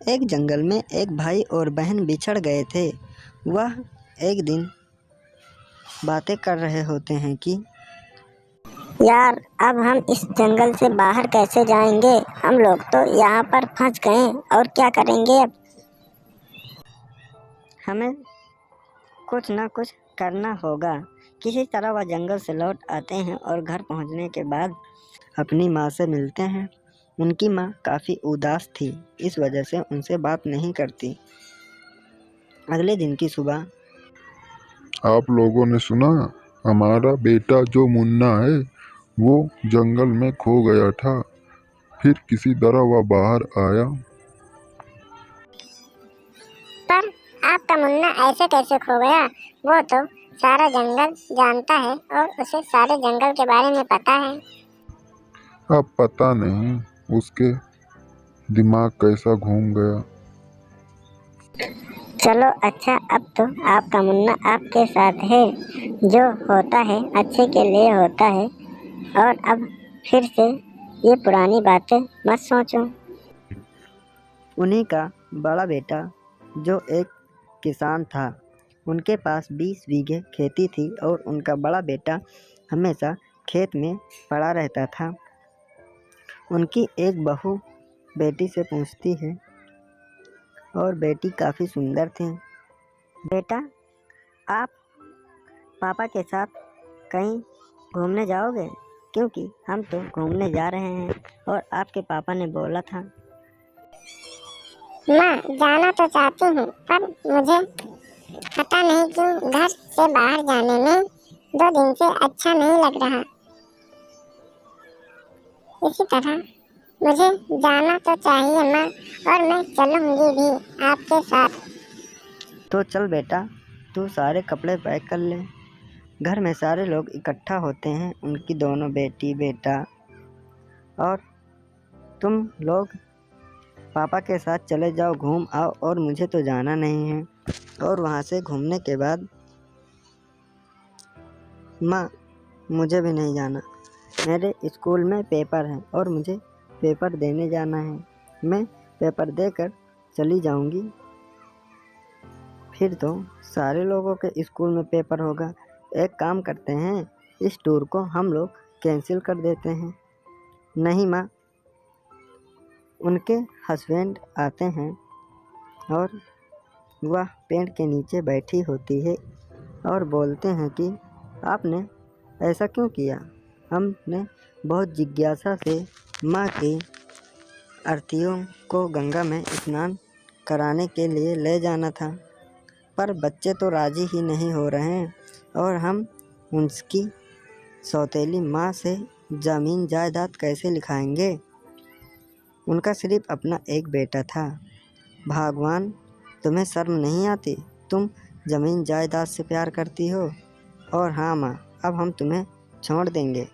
एक जंगल में एक भाई और बहन बिछड़ गए थे। वह एक दिन बातें कर रहे होते हैं कि यार, अब हम इस जंगल से बाहर कैसे जाएंगे? हम लोग तो यहाँ पर फंस गए और क्या करेंगे अब? हमें कुछ न कुछ करना होगा। किसी तरह वह जंगल से लौट आते हैं और घर पहुंचने के बाद अपनी माँ से मिलते हैं। उनकी माँ काफ़ी उदास थी, इस वजह से उनसे बात नहीं करती। अगले दिन की सुबह आप लोगों ने सुना? हमारा बेटा जो मुन्ना है वो जंगल में खो गया था। फिर किसी तरह वह बाहर आया। पर आपका मुन्ना ऐसे कैसे खो गया? वो तो सारा जंगल जानता है और उसे सारे जंगल के बारे में पता है। अब पता नहीं उसके दिमाग कैसा घूम गया। चलो अच्छा, अब तो आपका मुन्ना आपके साथ है। जो होता है अच्छे के लिए होता है। और अब फिर से ये पुरानी बातें मत सोचो। उन्हीं का बड़ा बेटा जो एक किसान था, उनके पास 20 बीघे खेती थी और उनका बड़ा बेटा हमेशा खेत में पड़ा रहता था। उनकी एक बहू बेटी से पूछती है और बेटी काफ़ी सुंदर थी। बेटा, आप पापा के साथ कहीं घूमने जाओगे? क्योंकि हम तो घूमने जा रहे हैं और आपके पापा ने बोला था। माँ, जाना तो चाहती हूँ, पर मुझे पता नहीं क्यों घर से बाहर जाने में 2 दिन से अच्छा नहीं लग रहा। इसी तरह मुझे जाना तो चाहिए माँ, और मैं चलूँगी भी आपके साथ। तो चल बेटा, तू सारे कपड़े पैक कर ले। घर में सारे लोग इकट्ठा होते हैं, उनकी दोनों बेटी बेटा और तुम लोग पापा के साथ चले जाओ, घूम आओ और मुझे तो जाना नहीं है। और वहाँ से घूमने के बाद माँ, मुझे भी नहीं जाना, मेरे स्कूल में पेपर है और मुझे पेपर देने जाना है। मैं पेपर देकर चली जाऊँगी। फिर तो सारे लोगों के स्कूल में पेपर होगा। एक काम करते हैं, इस टूर को हम लोग कैंसिल कर देते हैं। नहीं माँ, उनके हस्बैंड आते हैं और वह पेड़ के नीचे बैठी होती है और बोलते हैं कि आपने ऐसा क्यों किया? हमने बहुत जिज्ञासा से माँ की आरतियों को गंगा में स्नान कराने के लिए ले जाना था, पर बच्चे तो राजी ही नहीं हो रहे हैं और हम उनकी सौतेली माँ से ज़मीन जायदाद कैसे लिखाएंगे? उनका सिर्फ अपना एक बेटा था। भगवान, तुम्हें शर्म नहीं आती? तुम ज़मीन जायदाद से प्यार करती हो। और हाँ माँ, अब हम तुम्हें छोड़ देंगे।